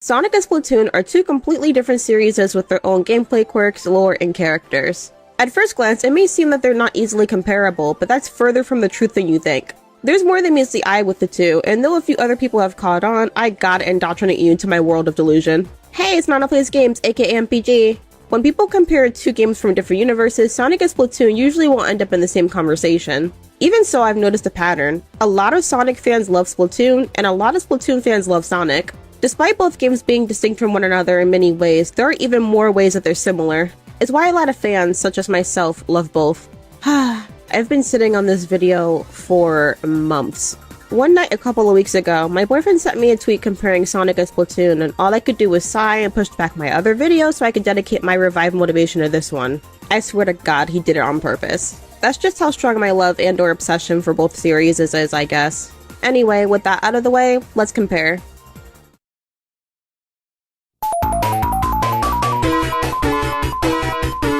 Sonic and Splatoon are two completely different series with their own gameplay quirks, lore, and characters. At first glance, it may seem that they're not easily comparable, but that's further from the truth than you think. There's more than meets the eye with the two, and though a few other people have caught on, I gotta indoctrinate you into my world of delusion. Hey, it's Nana Plays Games, aka MPG. When people compare two games from different universes, Sonic and Splatoon usually won't end up in the same conversation. Even so, I've noticed a pattern. A lot of Sonic fans love Splatoon, and a lot of Splatoon fans love Sonic. Despite both games being distinct from one another in many ways, there are even more ways that they're similar. It's why a lot of fans, such as myself, love both. I've been sitting on this video for months. One night a couple of weeks ago, my boyfriend sent me a tweet comparing Sonic and Splatoon, and all I could do was sigh and push back my other video so I could dedicate my revived motivation to this one. I swear to God, he did it on purpose. That's just how strong my love and/or obsession for both series is, I guess. Anyway, with that out of the way, let's compare.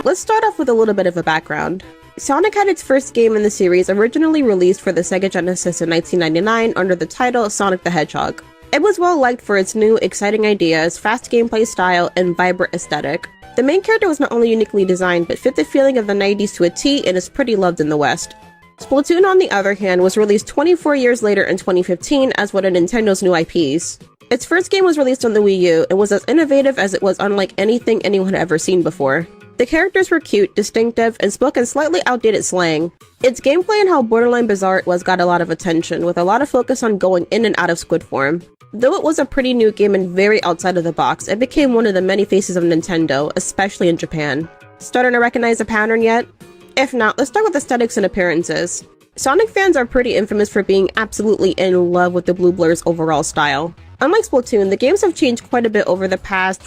Let's start off with a little bit of a background. Sonic had its first game in the series originally released for the Sega Genesis in 1999 under the title Sonic the Hedgehog. It was well liked for its new, exciting ideas, fast gameplay style, and vibrant aesthetic. The main character was not only uniquely designed, but fit the feeling of the 90s to a T and is pretty loved in the West. Splatoon, on the other hand, was released 24 years later in 2015 as one of Nintendo's new IPs. Its first game was released on the Wii U and was as innovative as it was unlike anything anyone had ever seen before. The characters were cute, distinctive, and spoke in slightly outdated slang. Its gameplay and how borderline bizarre it was got a lot of attention, with a lot of focus on going in and out of squid form. Though it was a pretty new game and very outside of the box, it became one of the many faces of Nintendo, especially in Japan. Starting to recognize a pattern yet? If not, let's start with aesthetics and appearances. Sonic fans are pretty infamous for being absolutely in love with the Blue Blur's overall style. Unlike Splatoon, the games have changed quite a bit over the past,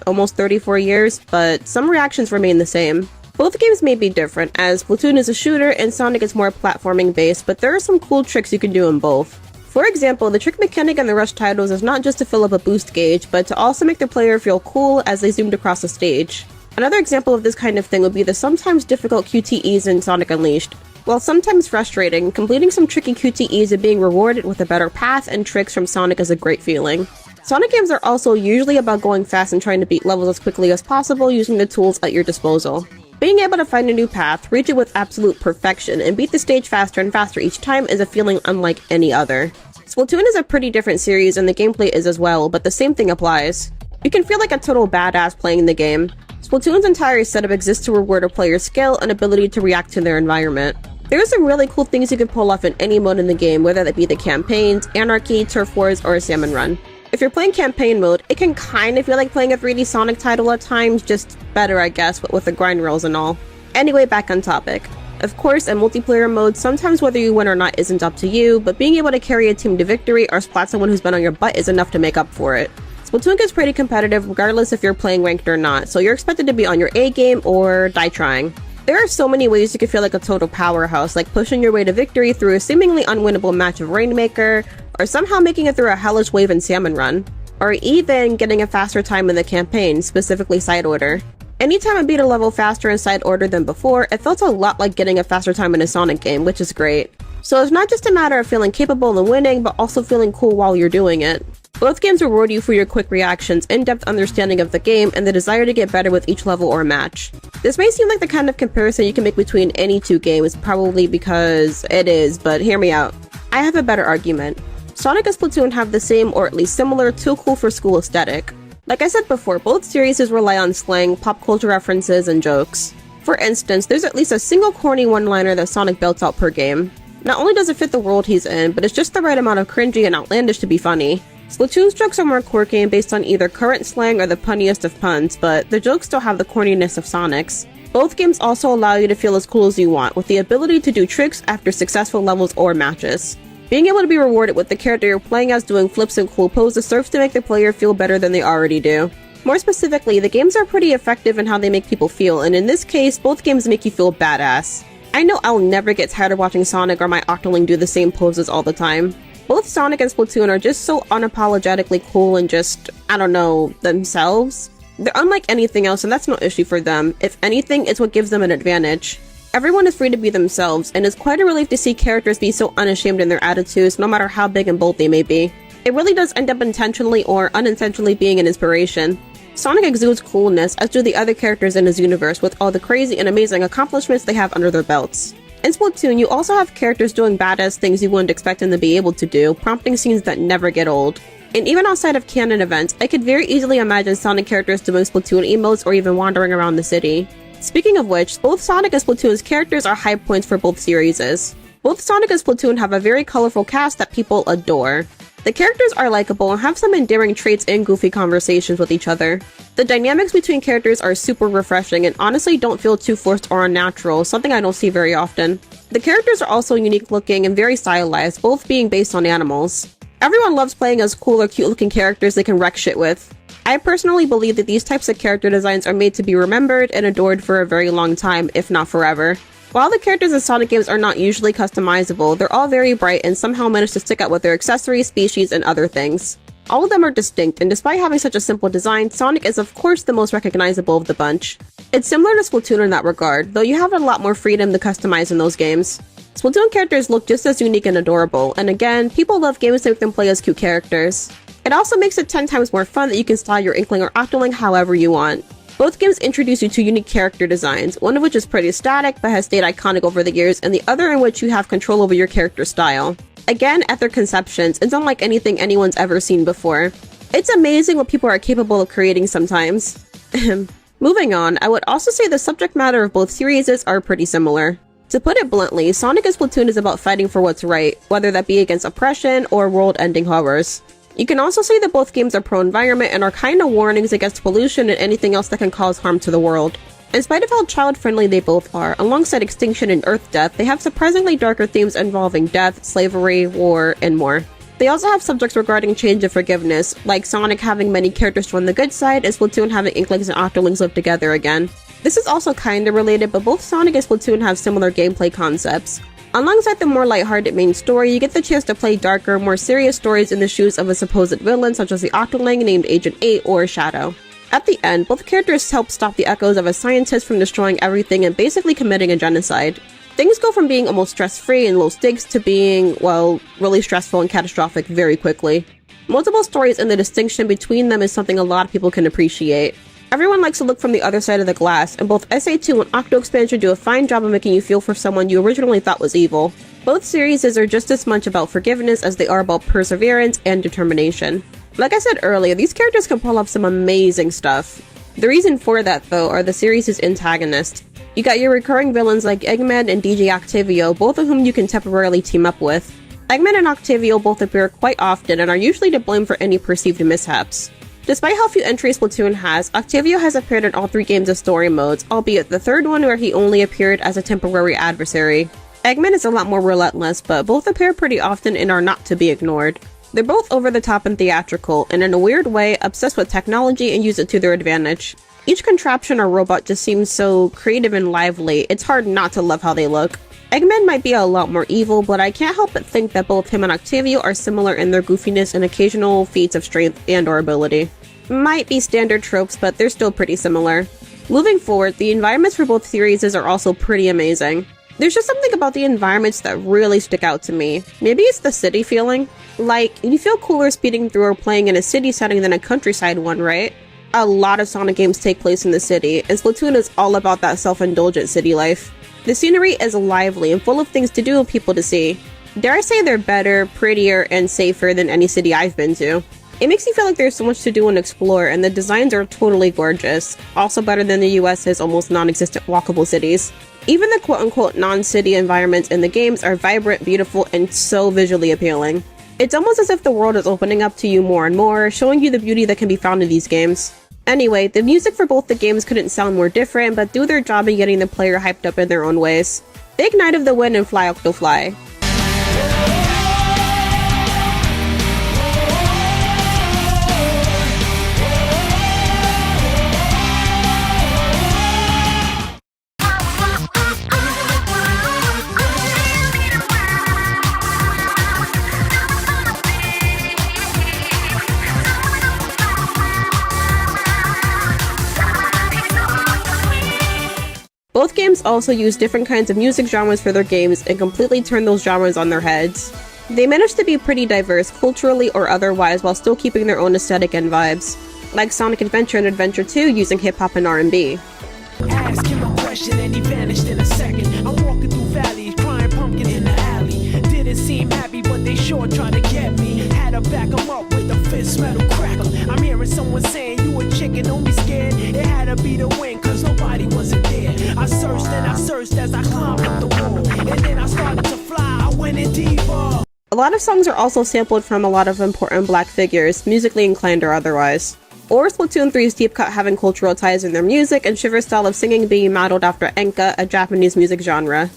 almost 34 years, but some reactions remain the same. Both games may be different, as Splatoon is a shooter and Sonic is more platforming based, but there are some cool tricks you can do in both. For example, the trick mechanic in the Rush titles is not just to fill up a boost gauge, but to also make the player feel cool as they zoomed across the stage. Another example of this kind of thing would be the sometimes difficult QTEs in Sonic Unleashed. While sometimes frustrating, completing some tricky QTEs and being rewarded with a better path and tricks from Sonic is a great feeling. Sonic games are also usually about going fast and trying to beat levels as quickly as possible using the tools at your disposal. Being able to find a new path, reach it with absolute perfection, and beat the stage faster and faster each time is a feeling unlike any other. Splatoon is a pretty different series and the gameplay is as well, but the same thing applies. You can feel like a total badass playing the game. Splatoon's entire setup exists to reward a player's skill and ability to react to their environment. There are some really cool things you can pull off in any mode in the game, whether that be the campaigns, anarchy, turf wars, or a salmon run. If you're playing campaign mode, it can kinda feel like playing a 3D Sonic title at times, just better I guess, but with the grind rails and all. Anyway, back on topic. Of course, in multiplayer mode, sometimes whether you win or not isn't up to you, but being able to carry a team to victory or splat someone who's been on your butt is enough to make up for it. Splatoon gets pretty competitive regardless if you're playing ranked or not, so you're expected to be on your A game or die trying. There are so many ways you can feel like a total powerhouse, like pushing your way to victory through a seemingly unwinnable match of Rainmaker, or somehow making it through a hellish wave in Salmon Run, or even getting a faster time in the campaign, specifically Side Order. Anytime I beat a level faster in Side Order than before, it felt a lot like getting a faster time in a Sonic game, which is great. So it's not just a matter of feeling capable and winning, but also feeling cool while you're doing it. Both games reward you for your quick reactions, in-depth understanding of the game, and the desire to get better with each level or match. This may seem like the kind of comparison you can make between any two games, probably because it is, but hear me out. I have a better argument. Sonic and Splatoon have the same, or at least similar, too cool for school aesthetic. Like I said before, both series rely on slang, pop culture references, and jokes. For instance, there's at least a single corny one-liner that Sonic belts out per game. Not only does it fit the world he's in, but it's just the right amount of cringy and outlandish to be funny. Splatoon's jokes are more quirky and based on either current slang or the punniest of puns, but the jokes still have the corniness of Sonic's. Both games also allow you to feel as cool as you want, with the ability to do tricks after successful levels or matches. Being able to be rewarded with the character you're playing as doing flips and cool poses serves to make the player feel better than they already do. More specifically, the games are pretty effective in how they make people feel, and in this case, both games make you feel badass. I know I'll never get tired of watching Sonic or my Octoling do the same poses all the time. Both Sonic and Splatoon are just so unapologetically cool and just, I don't know, themselves. They're unlike anything else and that's no issue for them. If anything, it's what gives them an advantage. Everyone is free to be themselves, and it's quite a relief to see characters be so unashamed in their attitudes, no matter how big and bold they may be. It really does end up intentionally or unintentionally being an inspiration. Sonic exudes coolness, as do the other characters in his universe, with all the crazy and amazing accomplishments they have under their belts. In Splatoon, you also have characters doing badass things you wouldn't expect them to be able to do, prompting scenes that never get old. And even outside of canon events, I could very easily imagine Sonic characters doing Splatoon emotes or even wandering around the city. Speaking of which, both Sonic and Splatoon's characters are high points for both series. Both Sonic and Splatoon have a very colorful cast that people adore. The characters are likable and have some endearing traits and goofy conversations with each other. The dynamics between characters are super refreshing and honestly don't feel too forced or unnatural, something I don't see very often. The characters are also unique looking and very stylized, both being based on animals. Everyone loves playing as cool or cute looking characters they can wreck shit with. I personally believe that these types of character designs are made to be remembered and adored for a very long time, if not forever. While the characters in Sonic games are not usually customizable, they're all very bright and somehow manage to stick out with their accessories, species, and other things. All of them are distinct, and despite having such a simple design, Sonic is of course the most recognizable of the bunch. It's similar to Splatoon in that regard, though you have a lot more freedom to customize in those games. Splatoon characters look just as unique and adorable, and again, people love games that make them play as cute characters. It also makes it 10 times more fun that you can style your Inkling or Octoling however you want. Both games introduce you to unique character designs, one of which is pretty static but has stayed iconic over the years, and the other in which you have control over your character style. Again, at their conceptions, it's unlike anything anyone's ever seen before. It's amazing what people are capable of creating sometimes. Moving on, I would also say the subject matter of both series are pretty similar. To put it bluntly, Sonic and Splatoon is about fighting for what's right, whether that be against oppression or world-ending horrors. You can also say that both games are pro-environment and are kinda warnings against pollution and anything else that can cause harm to the world. In spite of how child-friendly they both are, alongside extinction and Earth death, they have surprisingly darker themes involving death, slavery, war, and more. They also have subjects regarding change and forgiveness, like Sonic having many characters join the good side, and Splatoon having Inklings and Octolings live together again. This is also kinda related, but both Sonic and Splatoon have similar gameplay concepts. Alongside the more lighthearted main story, you get the chance to play darker, more serious stories in the shoes of a supposed villain such as the Octoling named Agent 8 or Shadow. At the end, both characters help stop the echoes of a scientist from destroying everything and basically committing a genocide. Things go from being almost stress-free and low stakes to being, well, really stressful and catastrophic very quickly. Multiple stories and the distinction between them is something a lot of people can appreciate. Everyone likes to look from the other side of the glass, and both SA2 and Octo Expansion do a fine job of making you feel for someone you originally thought was evil. Both series are just as much about forgiveness as they are about perseverance and determination. Like I said earlier, these characters can pull off some amazing stuff. The reason for that, though, are the series' antagonists. You got your recurring villains like Eggman and DJ Octavio, both of whom you can temporarily team up with. Eggman and Octavio both appear quite often and are usually to blame for any perceived mishaps. Despite how few entries Splatoon has, Octavio has appeared in all 3 games of story modes, albeit the third one where he only appeared as a temporary adversary. Eggman is a lot more relentless, but both appear pretty often and are not to be ignored. They're both over the top and theatrical, and in a weird way, obsessed with technology and use it to their advantage. Each contraption or robot just seems so creative and lively, it's hard not to love how they look. Eggman might be a lot more evil, but I can't help but think that both him and Octavio are similar in their goofiness and occasional feats of strength and or ability. Might be standard tropes, but they're still pretty similar. Moving forward, the environments for both series are also pretty amazing. There's just something about the environments that really stick out to me. Maybe it's the city feeling? Like, you feel cooler speeding through or playing in a city setting than a countryside one, right? A lot of Sonic games take place in the city, and Splatoon is all about that self-indulgent city life. The scenery is lively and full of things to do and people to see. Dare I say they're better, prettier, and safer than any city I've been to. It makes you feel like there's so much to do and explore, and the designs are totally gorgeous. Also better than the US's almost non-existent walkable cities. Even the quote-unquote non-city environments in the games are vibrant, beautiful, and so visually appealing. It's almost as if the world is opening up to you more and more, showing you the beauty that can be found in these games. Anyway, the music for both the games couldn't sound more different, but do their job in getting the player hyped up in their own ways. Big Night of the Wind and Fly Octo Fly. Both games also use different kinds of music genres for their games and completely turn those genres on their heads. They managed to be pretty diverse culturally or otherwise while still keeping their own aesthetic and vibes, like Sonic Adventure and Adventure 2 using hip-hop and R&B. Ask him a question and he vanished in a second. I'm walking through valleys, crying pumpkin in the alley. Didn't seem happy, but they sure tried to get me. Had to back him up with a fist metal crackle. I'm hearing someone saying, you a chicken, don't be scared. It had to be the wind, cause nobody wasn't there. I searched and I searched as I climbed up the wall. And then I started to fly, I went in deeper. A lot of songs are also sampled from a lot of important black figures, musically inclined or otherwise. Or Splatoon 3's deep cut having cultural ties in their music, and Shiver's style of singing being modeled after enka, a Japanese music genre.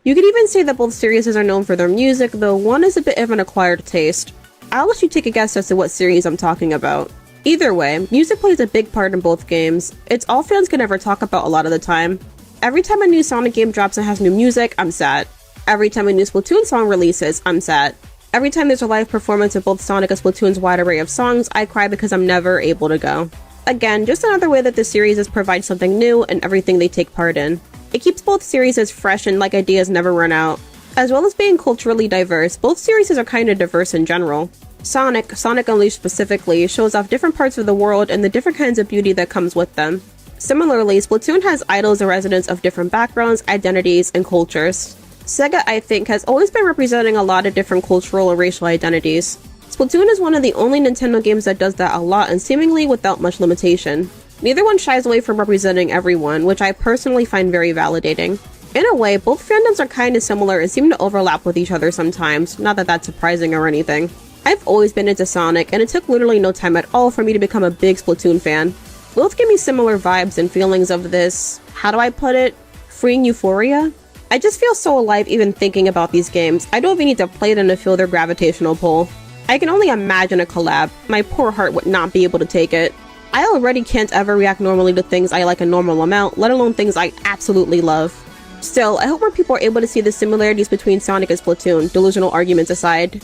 You could even say that both series are known for their music, though one is a bit of an acquired taste. I'll let you take a guess as to what series I'm talking about. Either way, music plays a big part in both games. It's all fans can ever talk about a lot of the time. Every time a new Sonic game drops and has new music, I'm sad. Every time a new Splatoon song releases, I'm sad. Every time there's a live performance of both Sonic and Splatoon's wide array of songs, I cry because I'm never able to go. Again, just another way that the series provide something new in everything they take part in. It keeps both series fresh and like ideas never run out. As well as being culturally diverse, both series are kinda diverse in general. Sonic Unleashed specifically, shows off different parts of the world and the different kinds of beauty that comes with them. Similarly, Splatoon has idols and residents of different backgrounds, identities, and cultures. Sega, I think, has always been representing a lot of different cultural and racial identities. Splatoon is one of the only Nintendo games that does that a lot and seemingly without much limitation. Neither one shies away from representing everyone, which I personally find very validating. In a way, both fandoms are kinda similar and seem to overlap with each other sometimes, not that that's surprising or anything. I've always been into Sonic, and it took literally no time at all for me to become a big Splatoon fan. Both give me similar vibes and feelings of this, how do I put it, freeing euphoria? I just feel so alive even thinking about these games. I don't even need to play them to feel their gravitational pull. I can only imagine a collab. My poor heart would not be able to take it. I already can't ever react normally to things I like a normal amount, let alone things I absolutely love. Still, I hope more people are able to see the similarities between Sonic and Splatoon, delusional arguments aside.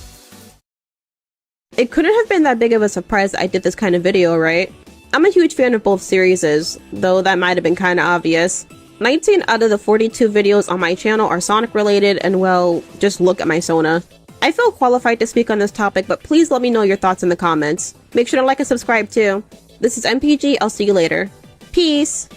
It couldn't have been that big of a surprise that I did this kind of video, right? I'm a huge fan of both series, though that might have been kinda obvious. 19 out of the 42 videos on my channel are Sonic related, and well, just look at my Sona. I feel qualified to speak on this topic, but please let me know your thoughts in the comments. Make sure to like and subscribe too. This is MPG, I'll see you later. Peace!